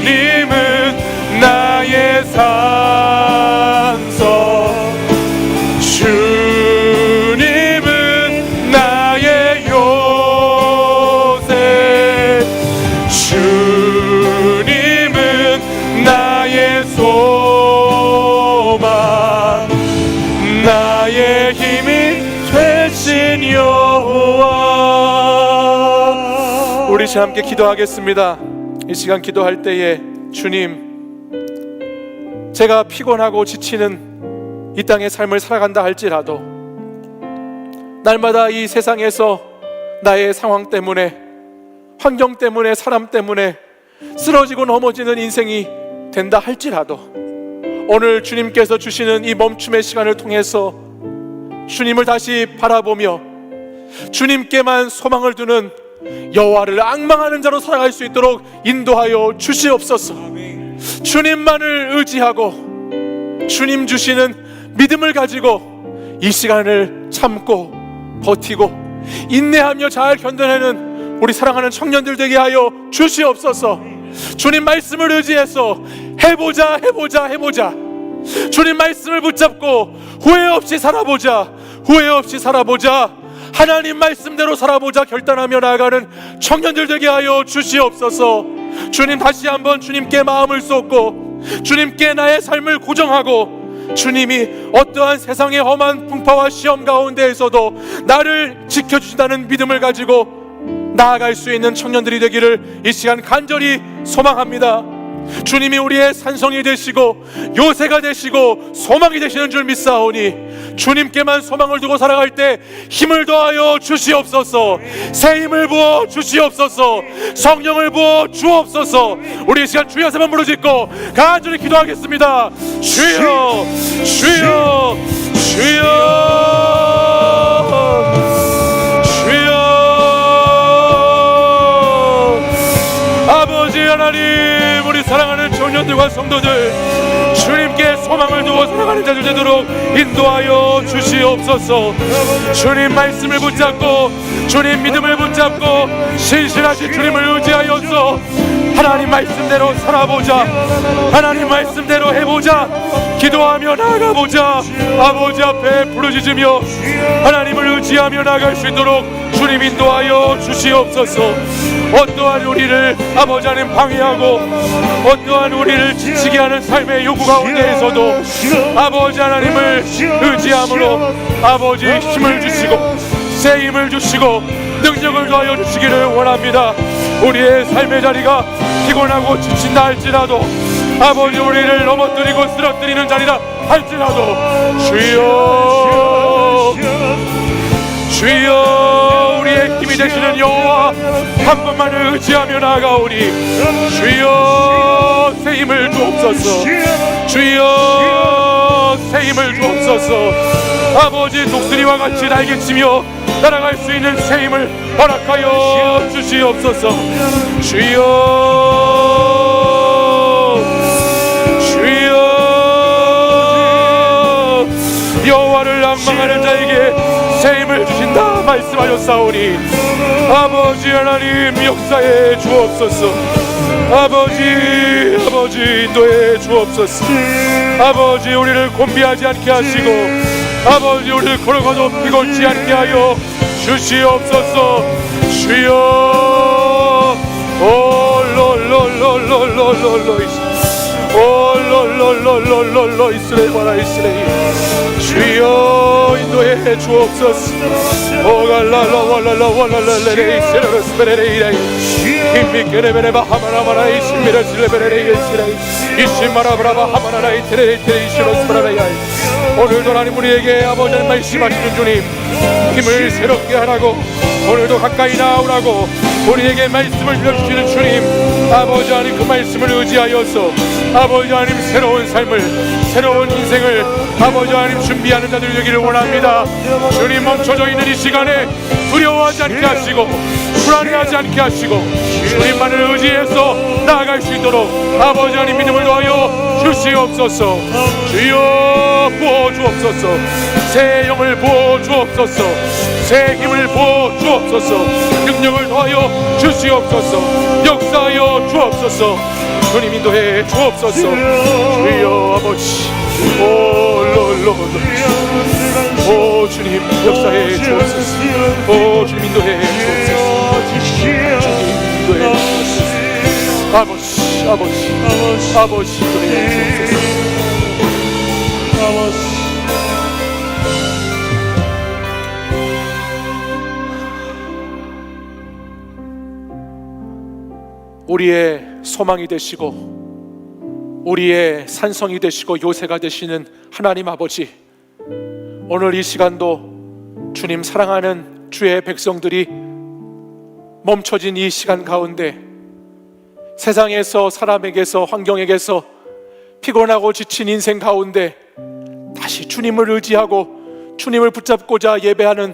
나의 산성, 주님은 나의 요새, 주님은 나의 소망, 나의 힘이 되신 여호와. 우리 자 함께 기도하겠습니다. 이 시간 기도할 때에, 주님, 제가 피곤하고 지치는 이 땅의 삶을 살아간다 할지라도 날마다 이 세상에서 나의 상황 때문에, 환경 때문에, 사람 때문에 쓰러지고 넘어지는 인생이 된다 할지라도 오늘 주님께서 주시는 이 멈춤의 시간을 통해서 주님을 다시 바라보며 주님께만 소망을 두는 여호와를 앙망하는 자로 살아갈 수 있도록 인도하여 주시옵소서. 주님만을 의지하고 주님 주시는 믿음을 가지고 이 시간을 참고 버티고 인내하며 잘 견뎌내는 우리 사랑하는 청년들 되게 하여 주시옵소서. 주님 말씀을 의지해서 해보자. 주님 말씀을 붙잡고 후회 없이 살아보자. 하나님 말씀대로 살아보자 결단하며 나아가는 청년들 되게 하여 주시옵소서. 주님, 다시 한번 주님께 마음을 쏟고 주님께 나의 삶을 고정하고 주님이 어떠한 세상의 험한 풍파와 시험 가운데에서도 나를 지켜주신다는 믿음을 가지고 나아갈 수 있는 청년들이 되기를 이 시간 간절히 소망합니다. 주님이 우리의 산성이 되시고 요새가 되시고 소망이 되시는 줄 믿사오니 주님께만 소망을 두고 살아갈 때 힘을 더하여 주시옵소서. 새 힘을 부어 주시옵소서. 성령을 부어 주옵소서. 우리 이 시간 주여 세번 부르짖고 간절히 기도하겠습니다. 주여, 주여, 주여, 주여. 아버지 하나님, 우리 사랑하는 청년들과 성도들 주님께 소망을 두고 살아가는 자들 되도록 인도하여 주시옵소서. 주님 말씀을 붙잡고 주님 믿음을 붙잡고 신실하신 주님을 의지하여서 하나님 말씀대로 살아보자. 하나님 말씀대로 해보자. 기도하며 나아가보자. 아버지 앞에 부르짖으며 하나님을 의지하며 나아갈 수 있도록 주님 인도하여 주시옵소서. 어떠한 우리를 아버지 하나님 방해하고 어떠한 우리를 지치게 하는 삶의 요구 가운데에서도 아버지 하나님을 의지함으로 아버지 힘을 주시고 새 힘을 주시고 능력을 더하여 주시기를 원합니다. 우리의 삶의 자리가 피곤하고 지친다 할지라도 아버지 우리를 넘어뜨리고 쓰러뜨리는 자리라 할지라도 주여, 주여, 우리의 힘이 되시는 여호와 한 번만을 의지하며 나아가오니 주여 새 힘을 주옵소서. 주여 새 힘을 주옵소서. 아버지 독수리와 같이 날개치며 날아갈 수 있는 새 힘을 허락하여 주시옵소서. 주여, 주여, 여호와를 앙망하는 자에게 새 힘을 주신다 말씀하셨사오니 아버지 하나님 역사해 주옵소서. 아버지 인도해 주옵소서. 아버지 우리를 곤비하지 않게 하시고 아버지 우리를 걸어가도 피곤치 않게 하여 주시옵소서. 주여, 롤롤롤롤롤롤롤롤 이스라엘 봐라 이스라엘. 주여 인도해 주옵소서. 오갈랄라왈랄라왈랄레레 이스라엘스베레레이라이 힘미케레베레바 하마라마라 이시미라실레베레레이 이스라엘 이시마라브라바 하마라라이 테레테레 이시로스베레레이. 오늘도 하나님 우리에게 아버지 말씀하시는 주님 힘을 새롭게 하라고 오늘도 가까이 나오라고 우리에게 말씀을 들려주시는 주님 아버지 하나님 그 말씀을 의지하여서 아버지 하나님 새로운 삶을 새로운 인생을 아버지 하나님 준비하는 자들이 되기를 원합니다. 주님 멈춰져 있는 이 시간에 두려워하지 않게 하시고 불안해하지 않게 하시고 주님만을 의지해서 나아갈 수 있도록 아버지 하나님 믿음을 더하여 주시옵소서. 주여 부어주옵소서. 새 영을 부어주옵소서. 새 힘을 부어주옵소서. 능력을 더하여 주시옵소서. 역사하여 주옵소서. 주님 인도해 주옵소서. 주여 아버지 오 주님 역사해 주옵소서. 오 주님 인도해 주옵소서. 주님 인도해 주옵소서. 아버지 인도해 주옵소서. 우리의 소망이 되시고 우리의 산성이 되시고 요새가 되시는 하나님 아버지, 오늘 이 시간도 주님 사랑하는 주의 백성들이 멈춰진 이 시간 가운데 세상에서, 사람에게서, 환경에게서 피곤하고 지친 인생 가운데 다시 주님을 의지하고 주님을 붙잡고자 예배하는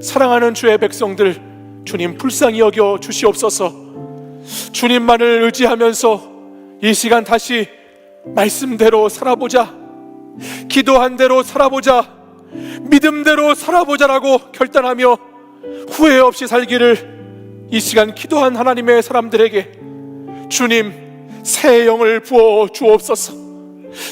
사랑하는 주의 백성들, 주님 불쌍히 여겨 주시옵소서. 주님만을 의지하면서 이 시간 다시 말씀대로 살아보자, 기도한 대로 살아보자, 믿음대로 살아보자라고 결단하며 후회 없이 살기를 이 시간 기도한 하나님의 사람들에게 주님 새 영을 부어 주옵소서.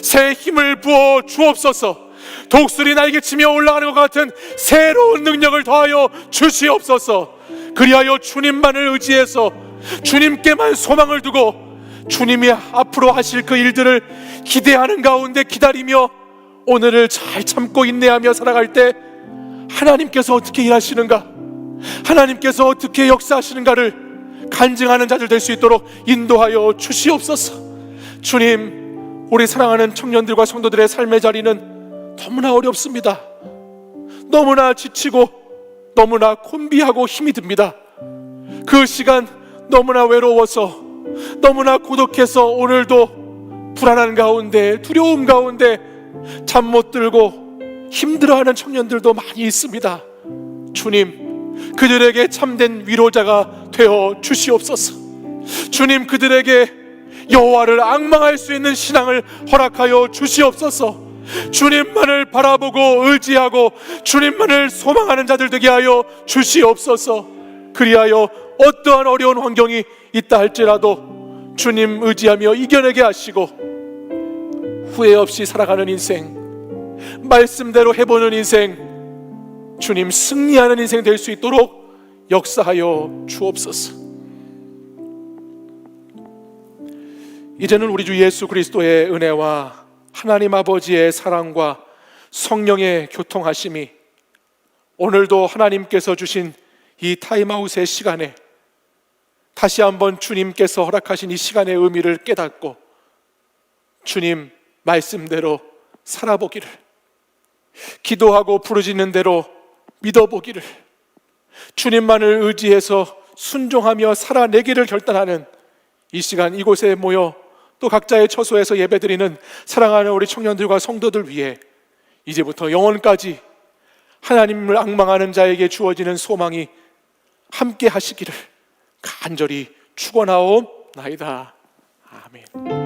새 힘을 부어 주옵소서. 독수리 날개치며 올라가는 것 같은 새로운 능력을 더하여 주시옵소서. 그리하여 주님만을 의지해서 주님께만 소망을 두고 주님이 앞으로 하실 그 일들을 기대하는 가운데 기다리며 오늘을 잘 참고 인내하며 살아갈 때 하나님께서 어떻게 일하시는가, 하나님께서 어떻게 역사하시는가를 간증하는 자들 될 수 있도록 인도하여 주시옵소서. 주님, 우리 사랑하는 청년들과 성도들의 삶의 자리는 너무나 어렵습니다. 너무나 지치고 너무나 곤비하고 힘이 듭니다. 그 시간 너무나 외로워서, 너무나 고독해서 오늘도 불안한 가운데, 두려움 가운데 잠 못 들고 힘들어하는 청년들도 많이 있습니다. 주님, 그들에게 참된 위로자가 되어 주시옵소서. 주님, 그들에게 여호와를 앙망할 수 있는 신앙을 허락하여 주시옵소서. 주님만을 바라보고 의지하고 주님만을 소망하는 자들 되게 하여 주시옵소서. 그리하여 어떠한 어려운 환경이 있다 할지라도 주님 의지하며 이겨내게 하시고 후회 없이 살아가는 인생, 말씀대로 해보는 인생, 주님 승리하는 인생 될 수 있도록 역사하여 주옵소서. 이제는 우리 주 예수 그리스도의 은혜와 하나님 아버지의 사랑과 성령의 교통하심이 오늘도 하나님께서 주신 이 타임아웃의 시간에 다시 한번 주님께서 허락하신 이 시간의 의미를 깨닫고 주님 말씀대로 살아보기를, 기도하고 부르짖는 대로 믿어보기를, 주님만을 의지해서 순종하며 살아내기를 결단하는 이 시간 이곳에 모여 또 각자의 처소에서 예배드리는 사랑하는 우리 청년들과 성도들 위해 이제부터 영원까지 하나님을 앙망하는 자에게 주어지는 소망이 함께 하시기를 간절히 축원하옵나이다. 아멘.